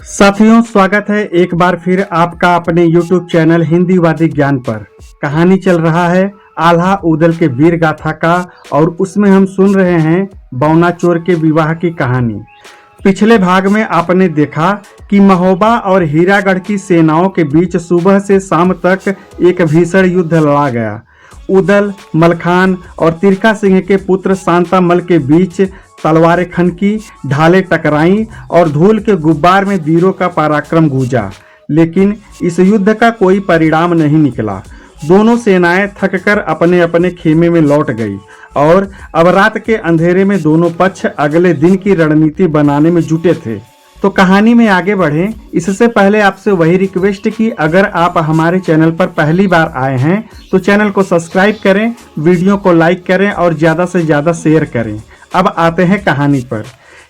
साथियों, स्वागत है एक बार फिर आपका अपने YouTube चैनल हिंदी वादी ज्ञान पर। कहानी चल रहा है आल्हा उदल के वीर गाथा का और उसमें हम सुन रहे हैं बौना चोर के विवाह की कहानी। पिछले भाग में आपने देखा कि महोबा और हीरागढ़ की सेनाओं के बीच सुबह से शाम तक एक भीषण युद्ध लड़ा गया। उदल, मलखान और तिरखा सिंह के पुत्र शांतामल के बीच तलवारें खनकी, ढाले टकराई और धूल के गुब्बार में वीरों का पराक्रम गूंजा, लेकिन इस युद्ध का कोई परिणाम नहीं निकला। दोनों सेनाएं थककर अपने अपने खेमे में लौट गई और अब रात के अंधेरे में दोनों पक्ष अगले दिन की रणनीति बनाने में जुटे थे। तो कहानी में आगे बढ़ें इससे पहले आपसे वही रिक्वेस्ट कि अगर आप हमारे चैनल पर पहली बार आए हैं तो चैनल को सब्सक्राइब करें, वीडियो को लाइक करें और ज़्यादा से ज़्यादा शेयर करें। अब आते हैं कहानी पर।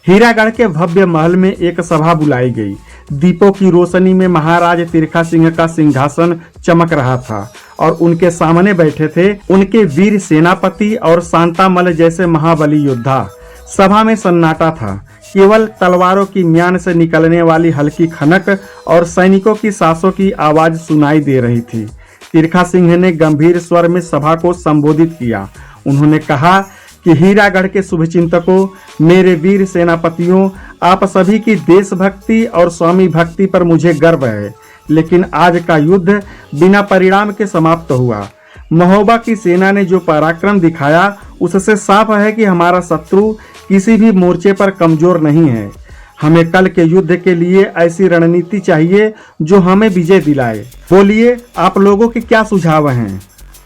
हीरागढ़ के भव्य महल में एक सभा बुलाई गई। दीपों की रोशनी में महाराज तिरखा सिंह का सिंहासन चमक रहा था और उनके सामने बैठे थे उनके वीर सेनापति और शांतामल जैसे महाबली योद्धा। सभा में सन्नाटा था, केवल तलवारों की म्यान से निकलने वाली हल्की खनक और सैनिकों की सांसों की आवाज सुनाई दे रही थी। तिरखा सिंह ने गंभीर स्वर में सभा को संबोधित किया। उन्होंने कहा कि हीरागढ़ के शुभचिंतकों, मेरे वीर सेनापतियों, आप सभी की देशभक्ति और स्वामी भक्ति पर मुझे गर्व है, लेकिन आज का युद्ध बिना परिणाम के समाप्त हुआ। महोबा की सेना ने जो पराक्रम दिखाया उससे साफ है कि हमारा शत्रु किसी भी मोर्चे पर कमजोर नहीं है। हमें कल के युद्ध के लिए ऐसी रणनीति चाहिए जो हमें विजय दिलाए। बोलिए, आप लोगों के क्या सुझाव हैं?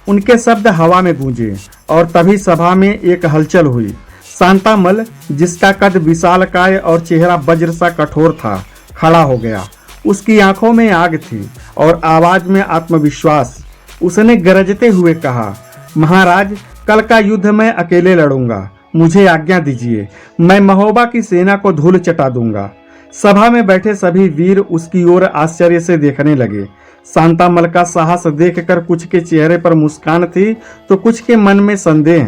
उनके शब्द हवा में गूंजे और तभी सभा में एक हलचल हुई। शांतामल, जिसका कद विशालकाय और चेहरा वज्र सा कठोर था, खड़ा हो गया। उसकी आंखों में आग थी और आवाज में आत्मविश्वास। उसने गरजते हुए कहा, महाराज, कल का युद्ध मैं अकेले लड़ूंगा। मुझे आज्ञा दीजिए, मैं महोबा की सेना को धूल चटा दूंगा। सभा में बैठे सभी वीर उसकी ओर आश्चर्य से देखने लगे। शांतामल का साहस देखकर कुछ के चेहरे पर मुस्कान थी तो कुछ के मन में संदेह।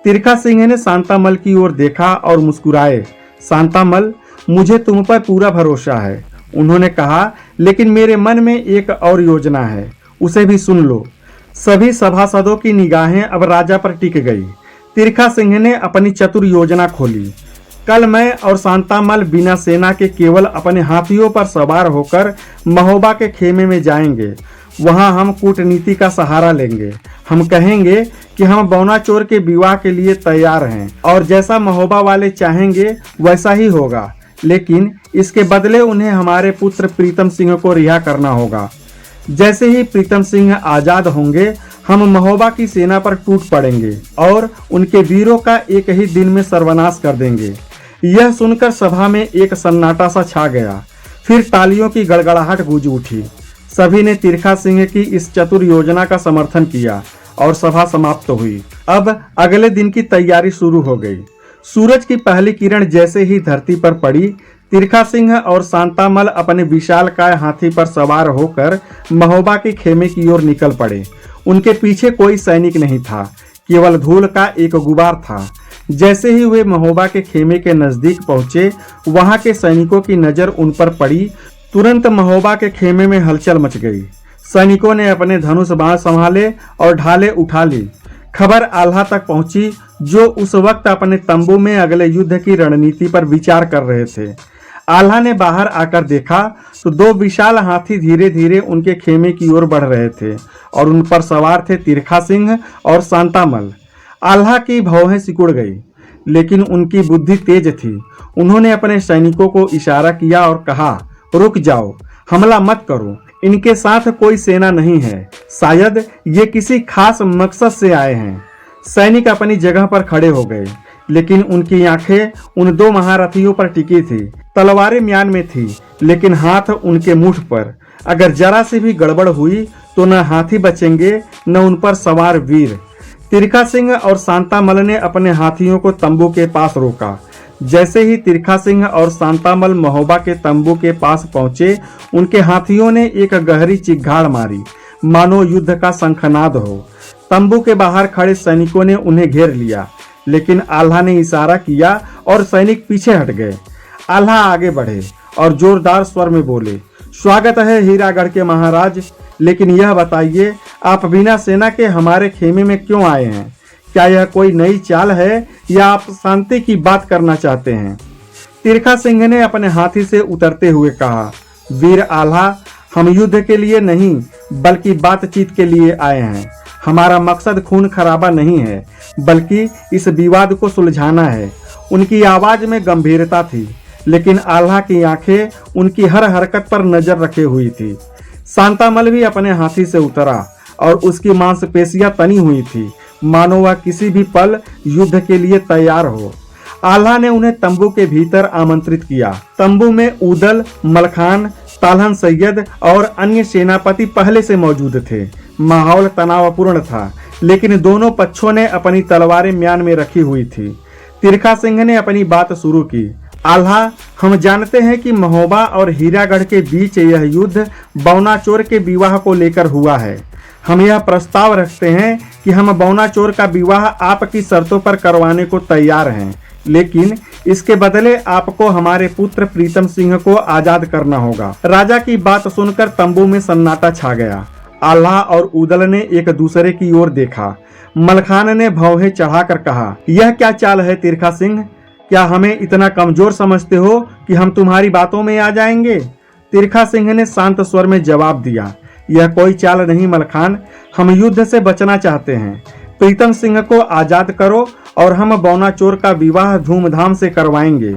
तिरखा सिंह ने शांतामल की ओर देखा और मुस्कुराए। शांतामल, मुझे तुम पर पूरा भरोसा है, उन्होंने कहा, लेकिन मेरे मन में एक और योजना है, उसे भी सुन लो। सभी सभासदों की निगाहें अब राजा पर टिक गई। तिरखा सिंह ने अपनी चतुर योजना खोली। कल मैं और शांतामल बिना सेना के केवल अपने हाथियों पर सवार होकर महोबा के खेमे में जाएंगे। वहां हम कूटनीति का सहारा लेंगे। हम कहेंगे कि हम बौना चोर के विवाह के लिए तैयार हैं और जैसा महोबा वाले चाहेंगे वैसा ही होगा, लेकिन इसके बदले उन्हें हमारे पुत्र प्रीतम सिंह को रिहा करना होगा। जैसे ही प्रीतम सिंह आजाद होंगे हम महोबा की सेना पर टूट पड़ेंगे और उनके वीरों का एक ही दिन में सर्वनाश कर देंगे। यह सुनकर सभा में एक सन्नाटा सा छा गया। फिर तालियों की गड़गड़ाहट गूंज उठी। सभी ने तिरखा सिंह की इस चतुर योजना का समर्थन किया और सभा समाप्त हुई। अब अगले दिन की तैयारी शुरू हो गई। सूरज की पहली किरण जैसे ही धरती पर पड़ी, तिरखा सिंह और शांतामल अपने विशालकाय हाथी पर सवार होकर महोबा के खेमे की ओर निकल पड़े। उनके पीछे कोई सैनिक नहीं था, केवल धूल का एक गुबार था। जैसे ही वे महोबा के खेमे के नजदीक पहुंचे, वहां के सैनिकों की नजर उन पर पड़ी। तुरंत महोबा के खेमे में हलचल मच गई। सैनिकों ने अपने धनुष बाण संभाले और ढाले उठा ली। खबर आल्हा तक पहुंची, जो उस वक्त अपने तंबू में अगले युद्ध की रणनीति पर विचार कर रहे थे। आल्हा ने बाहर आकर देखा तो दो विशाल हाथी धीरे धीरे उनके खेमे की ओर बढ़ रहे थे और उन पर सवार थे तिरखा सिंह और शांतामल। आल्हा की भौहें सिकुड़ गई, लेकिन उनकी बुद्धि तेज थी। उन्होंने अपने सैनिकों को इशारा किया और कहा, रुक जाओ, हमला मत करो। इनके साथ कोई सेना नहीं है, शायद ये किसी खास मकसद से आए हैं। सैनिक अपनी जगह पर खड़े हो गए, लेकिन उनकी आंखें उन दो महारथियों पर टिकी थी। तलवारें म्यान में थी, लेकिन हाथ उनके मुठ पर। अगर जरा सी भी गड़बड़ हुई तो न हाथी बचेंगे न उन पर सवार वीर। तिरखा सिंह और शांतामल ने अपने हाथियों को तंबू के पास रोका। जैसे ही तिरखा सिंह और शांतामल महोबा के तंबू के पास पहुंचे, उनके हाथियों ने एक गहरी चिघाड़ मारी, मानो युद्ध का शंखनाद हो। तंबू के बाहर खड़े सैनिकों ने उन्हें घेर लिया, लेकिन आल्हा ने इशारा किया और सैनिक पीछे हट गए। आल्हा आगे बढ़े और जोरदार स्वर में बोले, स्वागत है हीरागढ़ के महाराज, लेकिन यह बताइए आप बिना सेना के हमारे खेमे में क्यों आए हैं? क्या यह कोई नई चाल है या आप शांति की बात करना चाहते हैं? तिरखा सिंह ने अपने हाथी से उतरते हुए कहा, वीर आल्हा, हम युद्ध के लिए नहीं बल्कि बातचीत के लिए आए हैं। हमारा मकसद खून खराबा नहीं है बल्कि इस विवाद को सुलझाना है। उनकी आवाज में गंभीरता थी, लेकिन आल्हा की आंखें उनकी हर हरकत पर नजर रखे हुई थी। शांतामल भी अपने हाथी से उतरा और उसकी मांसपेशियां तनी हुई थी, मानो वह किसी भी पल युद्ध के लिए तैयार हो। आल्हा ने उन्हें तंबू के भीतर आमंत्रित किया। तंबू में उदल, मलखान, तालहन सैयद और अन्य सेनापति पहले से मौजूद थे। माहौल तनावपूर्ण था, लेकिन दोनों पक्षों ने अपनी तलवारें म्यान में रखी हुई थी। तिरखा सिंह ने अपनी बात शुरू की, आल्हा, हम जानते हैं कि महोबा और हीरागढ़ के बीच यह युद्ध बौनाचोर के विवाह को लेकर हुआ है। हम यह प्रस्ताव रखते हैं कि हम बौनाचोर का विवाह आपकी शर्तों पर करवाने को तैयार हैं, लेकिन इसके बदले आपको हमारे पुत्र प्रीतम सिंह को आजाद करना होगा। राजा की बात सुनकर तंबू में सन्नाटा छा गया। आल्हा और उदल ने एक दूसरे की ओर देखा। मलखान ने भौहें चढ़ाकर कहा, यह क्या चाल है तिरखा सिंह? क्या हमें इतना कमजोर समझते हो कि हम तुम्हारी बातों में आ जाएंगे? तिरखा सिंह ने शांत स्वर में जवाब दिया, यह कोई चाल नहीं मलखान, हम युद्ध से बचना चाहते हैं। प्रीतम सिंह को आजाद करो और हम बौनाचोर का विवाह धूमधाम से करवाएंगे।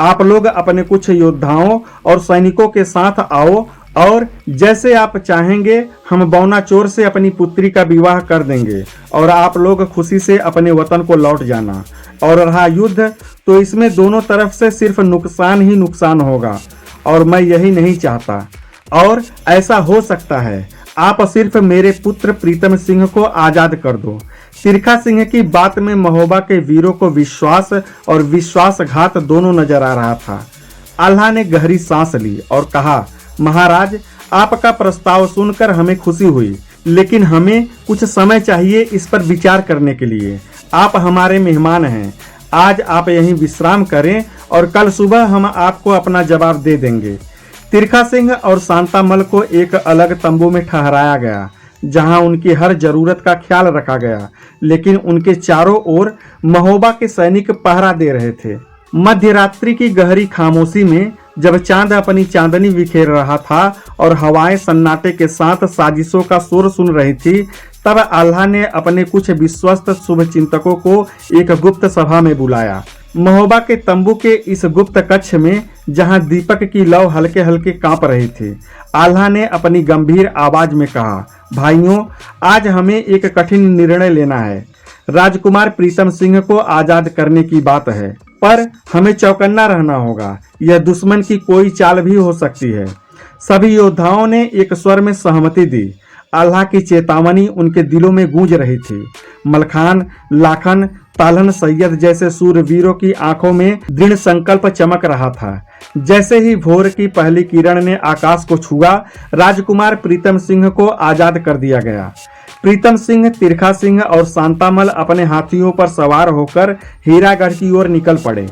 आप लोग अपने कुछ योद्धाओं और सैनिकों के साथ आओ और जैसे आप चाहेंगे हम बौनाचोर से अपनी पुत्री का विवाह कर देंगे और आप लोग खुशी से अपने वतन को लौट जाना। और रहा युद्ध, तो इसमें दोनों तरफ से सिर्फ नुकसान ही नुकसान होगा और मैं यही नहीं चाहता। और ऐसा हो सकता है आप सिर्फ मेरे पुत्र प्रीतम सिंह को आजाद कर दो। तिरखा सिंह की बात में महोबा के वीरों को विश्वास और विश्वासघात दोनों नजर आ रहा था। आल्हा ने गहरी सांस ली और कहा, महाराज, आपका प्रस्ताव सुनकर हमें खुशी हुई, लेकिन हमें कुछ समय चाहिए इस पर विचार करने के लिए। आप हमारे मेहमान हैं। आज आप यहीं विश्राम करें और कल सुबह हम आपको अपना जवाब दे देंगे। तिरखा सिंह और शांतामल को एक अलग तंबू में ठहराया गया, जहां उनकी हर जरूरत का ख्याल रखा गया, लेकिन उनके चारों ओर महोबा के सैनिक पहरा दे रहे थे। मध्य रात्रि की गहरी खामोशी में जब चांद अपनी चांदनी बिखेर रहा था और हवाएं सन्नाटे के साथ साजिशों का शोर सुन रही थी, तब आल्हा ने अपने कुछ विश्वस्त शुभचिंतकों को एक गुप्त सभा में बुलाया। महोबा के तंबू के इस गुप्त कक्ष में, जहां दीपक की लौ हल्के हल्के कांप रही थी, आल्हा ने अपनी गंभीर आवाज में कहा, भाइयों, आज हमें एक कठिन निर्णय लेना है। राजकुमार प्रीतम सिंह को आजाद करने की बात है, पर हमें चौकन्ना रहना होगा। यह दुश्मन की कोई चाल भी हो सकती है। सभी योद्धाओं ने एक स्वर में सहमति दी। आल्हा की चेतावनी उनके दिलों में गूंज रही थी। मलखान, लाखन, तालहन सैयद जैसे सूरवीरों की आंखों में दृढ़ संकल्प चमक रहा था। जैसे ही भोर की पहली किरण ने आकाश को छुआ, राजकुमार प्रीतम सिंह को आजाद कर दिया गया। प्रीतम सिंह, तिरखा सिंह और शांतामल अपने हाथियों पर सवार होकर हीरागढ़ की ओर निकल पड़े।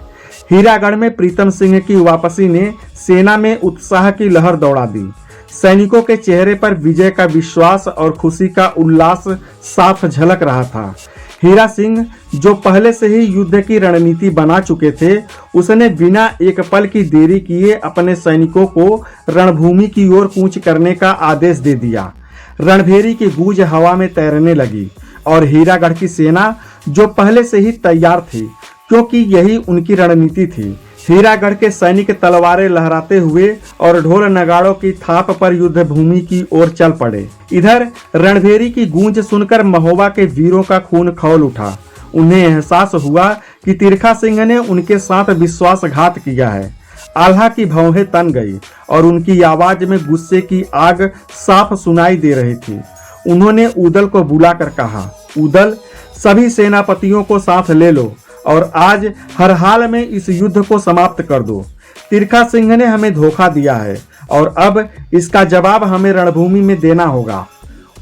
हीरागढ़ में प्रीतम सिंह की वापसी ने सेना में उत्साह की लहर दौड़ा दी। सैनिकों के चेहरे पर विजय का विश्वास और खुशी का उल्लास साफ झलक रहा था। हीरा सिंह, जो पहले से ही युद्ध की रणनीति बना चुके थे, उसने बिना एक पल की देरी किए अपने सैनिकों को रणभूमि की ओर कूच करने का आदेश दे दिया। रणभेरी की गूंज हवा में तैरने लगी और हीरागढ़ की सेना, जो पहले से ही तैयार थी, क्योंकि यही उनकी रणनीति थी, हीरागढ़ के सैनिक तलवारें लहराते हुए और ढोल नगाड़ों की थाप पर युद्ध भूमि की ओर चल पड़े। इधर रणभेरी की गूंज सुनकर महोबा के वीरों का खून खौल उठा। उन्हें एहसास हुआ कि तिरखा सिंह ने उनके साथ विश्वासघात किया है। आल्हा की भौहें तन गई और उनकी आवाज में गुस्से की आग साफ सुनाई दे रही थी। उन्होंने उदल को बुलाकर कहा, उदल, सभी सेनापतियों को साथ ले लो और आज हर हाल में इस युद्ध को समाप्त कर दो। तिरखा सिंह ने हमें धोखा दिया है और अब इसका जवाब हमें रणभूमि में देना होगा।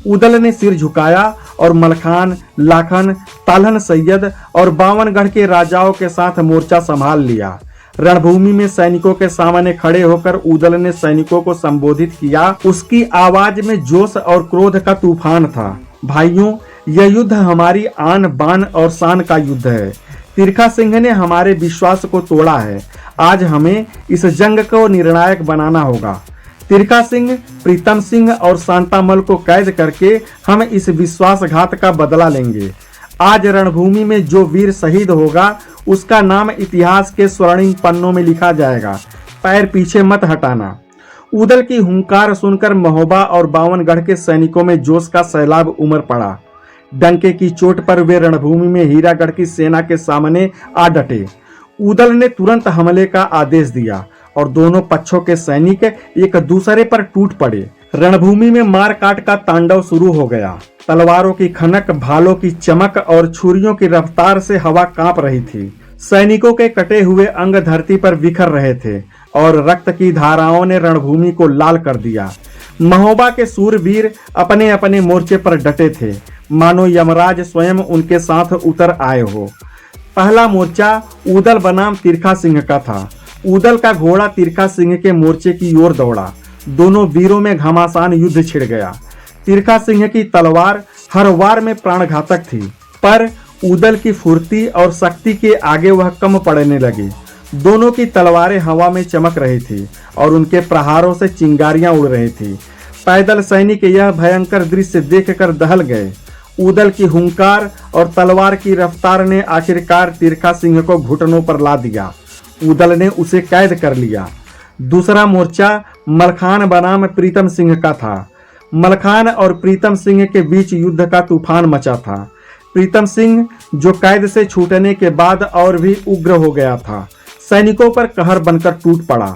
उदल ने सिर झुकाया और मलखान, लाखन, तालहन सैयद और बावनगढ़ के राजाओं के साथ मोर्चा संभाल लिया। रणभूमि में सैनिकों के सामने खड़े होकर उदल ने सैनिकों को संबोधित किया। उसकी आवाज में जोश और क्रोध का तूफान था। भाइयों, यह युद्ध हमारी आन बान और शान का युद्ध है। तिरखा सिंह ने हमारे विश्वास को तोड़ा है। आज हमें इस जंग को निर्णायक बनाना होगा। तिरखा सिंह, प्रीतम सिंह और शांतामल को कैद करके हम इस विश्वासघात का बदला लेंगे। आज रणभूमि में जो वीर शहीद होगा उसका नाम इतिहास के स्वर्णिम पन्नों में लिखा जाएगा। पैर पीछे मत हटाना। उदल की हुंकार सुनकर महोबा और बावनगढ़ के सैनिकों में जोश का सैलाब उमड़ पड़ा। डंके की चोट पर वे रणभूमि में हीरागढ़ की सेना के सामने आ डटे। उदल ने तुरंत हमले का आदेश दिया और दोनों पक्षों के सैनिक एक दूसरे पर टूट पड़े। रणभूमि में मार काट का तांडव शुरू हो गया। तलवारों की खनक, भालों की चमक और छुरियों की रफ्तार से हवा कांप रही थी। सैनिकों के कटे हुए अंग धरती पर बिखर रहे थे और रक्त की धाराओं ने रणभूमि को लाल कर दिया। महोबा के सूरवीर अपने अपने मोर्चे पर डटे थे, मानो यमराज स्वयं उनके साथ उतर आए हो। पहला मोर्चा उदल बनाम तिरखा सिंह का था। उदल का घोड़ा तिरखा सिंह के मोर्चे की ओर दौड़ा। दोनों वीरों में घमासान युद्ध छिड़ गया। तिरखा सिंह की तलवार हर वार में प्राणघातक थी, पर उदल की फुर्ती और शक्ति के आगे वह कम पड़ने लगी। दोनों की तलवारें हवा में चमक रही थी और उनके प्रहारों से चिंगारियां उड़ रही थी। पैदल सैनिक यह भयंकर दृश्य देखकर दहल गए। उदल की हुंकार और तलवार की रफ्तार ने आखिरकार तिरखा सिंह को घुटनों पर ला दिया। उदल ने उसे कैद कर लिया। दूसरा मोर्चा मलखान बनाम प्रीतम सिंह का था। मलखान और प्रीतम सिंह के बीच युद्ध का तूफान मचा था। प्रीतम सिंह, जो कैद से छूटने के बाद और भी उग्र हो गया था, सैनिकों पर कहर बनकर टूट पड़ा।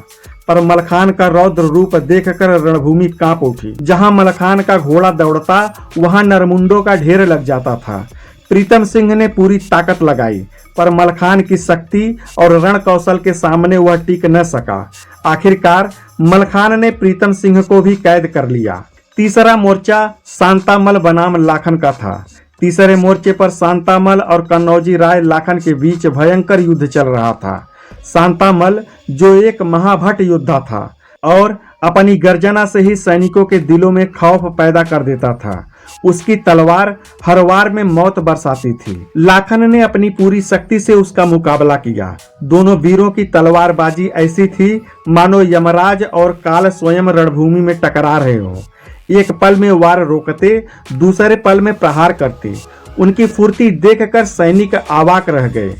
पर मलखान का रौद्र रूप देखकर रणभूमि कांप उठी। जहां मलखान का घोड़ा दौड़ता वहां नरमुंडों का ढेर लग जाता था। प्रीतम सिंह ने पूरी ताकत लगाई, पर मलखान की शक्ति और रण कौशल के सामने वह टिक न सका। आखिरकार मलखान ने प्रीतम सिंह को भी कैद कर लिया। तीसरा मोर्चा शांतामल बनाम लाखन का था। तीसरे मोर्चे पर शांतामल और कन्नौजी राय लाखन के बीच भयंकर युद्ध चल रहा था। शांतामल, जो एक महाभट योद्धा था और अपनी गर्जना से ही सैनिकों के दिलों में खौफ पैदा कर देता था, उसकी तलवार हर वार में मौत बरसाती थी। लाखन ने अपनी पूरी शक्ति से उसका मुकाबला किया। दोनों वीरों की तलवारबाजी ऐसी थी मानो यमराज और काल स्वयं रणभूमि में टकरा रहे हो। एक पल में वार रोकते, दूसरे पल में प्रहार करते। उनकी फुर्ती देखकर सैनिक अवाक रह गए।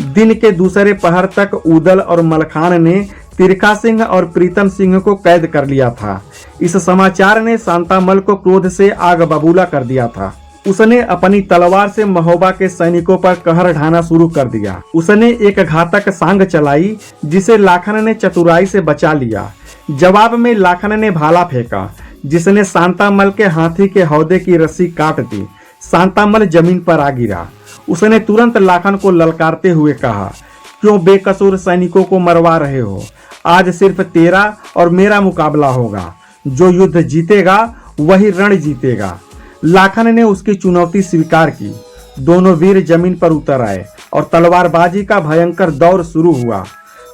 दिन के दूसरे पहर तक उदल और मलखान ने तिरखा सिंह और प्रीतम सिंह को कैद कर लिया था। इस समाचार ने शांतामल को क्रोध से आग बबूला कर दिया था। उसने अपनी तलवार से महोबा के सैनिकों पर कहर ढाना शुरू कर दिया। उसने एक घातक सांग चलाई जिसे लाखन ने चतुराई से बचा लिया। जवाब में लाखन ने भाला फेंका जिसने शांतामल के हाथी के हौदे की रस्सी काट दी। शांतामल जमीन पर आ गिरा। उसने तुरंत लाखन को ललकारते हुए कहा, क्यों बेकसूर सैनिकों को मरवा रहे हो? आज सिर्फ तेरा और मेरा मुकाबला होगा। जो युद्ध जीतेगा वही रण जीतेगा। लाखन ने उसकी चुनौती स्वीकार की। दोनों वीर जमीन पर उतर आए और तलवारबाजी का भयंकर दौर शुरू हुआ।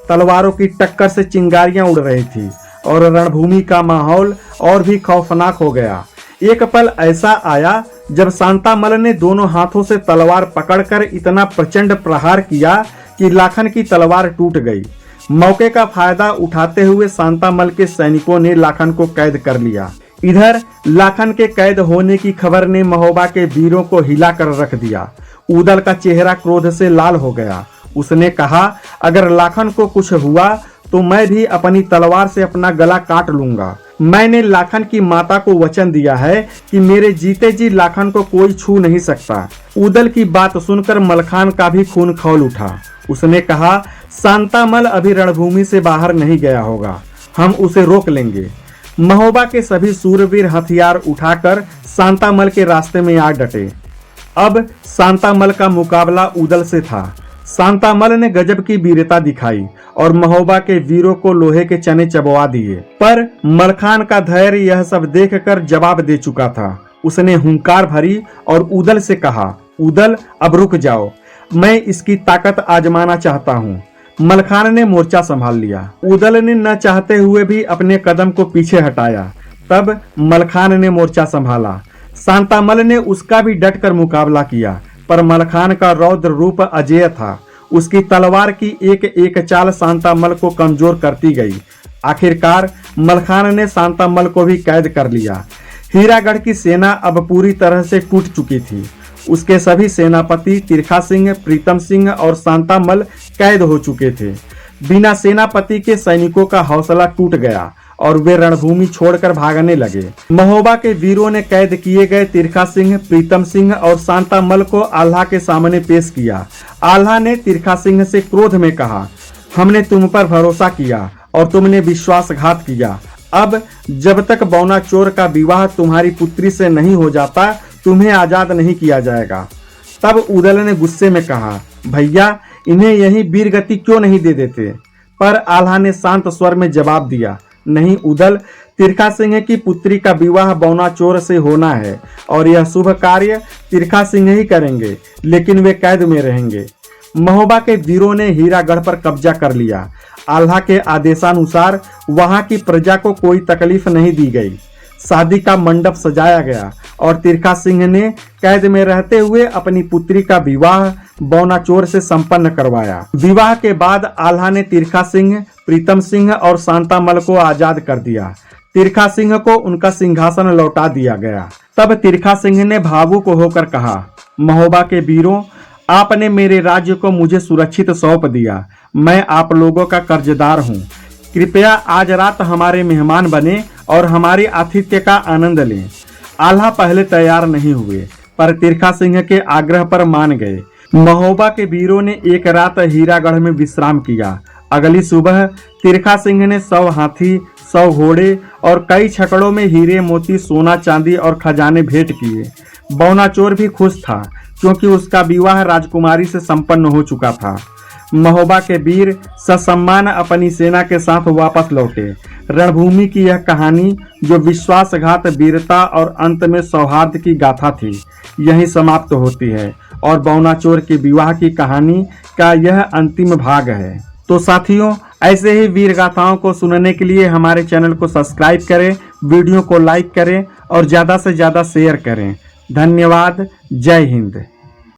तलवारों की टक्कर से चिंगारियां उड़ रही थी और रणभूमि का माहौल और भी खौफनाक हो गया। एक पल ऐसा आया जब शांतामल ने दोनों हाथों से तलवार पकड़कर इतना प्रचंड प्रहार किया कि लाखन की तलवार टूट गई। मौके का फायदा उठाते हुए शांतामल के सैनिकों ने लाखन को कैद कर लिया। इधर लाखन के कैद होने की खबर ने महोबा के वीरों को हिलाकर रख दिया। उदल का चेहरा क्रोध से लाल हो गया। उसने कहा, अगर लाखन को कुछ हुआ तो मैं भी अपनी तलवार से अपना गला काट लूंगा। मैंने लाखन की माता को वचन दिया है कि मेरे जीते जी लाखन को कोई छू नहीं सकता। उदल की बात सुनकर मलखान का भी खून खौल उठा। उसने कहा, शांतामल अभी रणभूमि से बाहर नहीं गया होगा, हम उसे रोक लेंगे। महोबा के सभी सूरवीर हथियार उठाकर शांतामल के रास्ते में आ डटे। अब शांतामल का मुकाबला उदल से था। शांतामल ने गजब की वीरता दिखाई और महोबा के वीरों को लोहे के चने चबवा दिए। पर मलखान का धैर्य यह सब देखकर जवाब दे चुका था। उसने हुंकार भरी और उदल से कहा, उदल अब रुक जाओ, मैं इसकी ताकत आजमाना चाहता हूँ। मलखान ने मोर्चा संभाल लिया। उदल ने न चाहते हुए भी अपने कदम को पीछे हटाया। तब मलखान ने मोर्चा संभाला। शांतामल ने उसका भी डटकर मुकाबला किया, पर मलखान का रौद्र रूप अजेय था। उसकी तलवार की एक एक चाल शांतामल को कमजोर करती गई। आखिरकार मलखान ने शांतामल को भी कैद कर लिया। हीरागढ़ की सेना अब पूरी तरह से टूट चुकी थी। उसके सभी सेनापति तिरखा सिंह, प्रीतम सिंह और शांतामल कैद हो चुके थे। बिना सेनापति के सैनिकों का हौसला टूट गया और वे रणभूमि छोड़कर भागने लगे। महोबा के वीरों ने कैद किए गए तिरखा सिंह, प्रीतम सिंह और शांतामल को आल्हा के सामने पेश किया। आल्हा ने तिरखा सिंह से क्रोध में कहा, हमने तुम पर भरोसा किया और तुमने विश्वासघात किया। अब जब तक बौना चोर का विवाह तुम्हारी पुत्री से नहीं हो जाता, तुम्हें आजाद नहीं किया जाएगा। तब उदल ने गुस्से में कहा, भैया इन्हें यही वीरगति क्यों नहीं दे देते? पर आल्हा ने शांत स्वर में जवाब दिया, नहीं उदल, तिरखा सिंह की पुत्री का विवाह बौना चोर से होना है और यह शुभ कार्य तिरखा सिंह ही करेंगे, लेकिन वे कैद में रहेंगे। महोबा के वीरों ने हीरागढ़ पर कब्जा कर लिया। आल्हा के आदेशानुसार वहां की प्रजा को कोई तकलीफ नहीं दी गई। शादी का मंडप सजाया गया और तिरखा सिंह ने कैद में रहते हुए अपनी पुत्री का विवाह बौना चोर से संपन्न करवाया। विवाह के बाद आल्हा ने तिरखा सिंह, प्रीतम सिंह और शांतामल को आजाद कर दिया। तिरखा सिंह को उनका सिंहासन लौटा दिया गया। तब तिरखा सिंह ने भावुक होकर कहा, महोबा के वीरों, आपने मेरे राज्य को मुझे सुरक्षित सौंप दिया। मैं आप लोगों का कर्जदार हूँ। कृपया आज रात हमारे मेहमान बने और हमारे आतिथ्य का आनंद लें। आल्हा पहले तैयार नहीं हुए, पर तिरखा सिंह के आग्रह पर मान गए। महोबा के वीरों ने एक रात हीरागढ़ में विश्राम किया। अगली सुबह तिरखा सिंह ने 100 हाथी, 100 घोड़े और कई छकड़ों में हीरे, मोती, सोना, चांदी और खजाने भेंट किए। बौना चोर भी खुश था, क्योंकि उसका विवाह राजकुमारी से संपन्न हो चुका था। महोबा के वीर ससम्मान अपनी सेना के साथ वापस लौटे। रणभूमि की यह कहानी, जो विश्वासघात, वीरता और अंत में सौहार्द की गाथा थी, यहीं समाप्त होती है और बौना चोर के विवाह की कहानी का यह अंतिम भाग है। तो साथियों, ऐसे ही वीर गाथाओं को सुनने के लिए हमारे चैनल को सब्सक्राइब करें, वीडियो को लाइक करें और ज़्यादा से ज़्यादा शेयर करें। धन्यवाद। जय हिंद।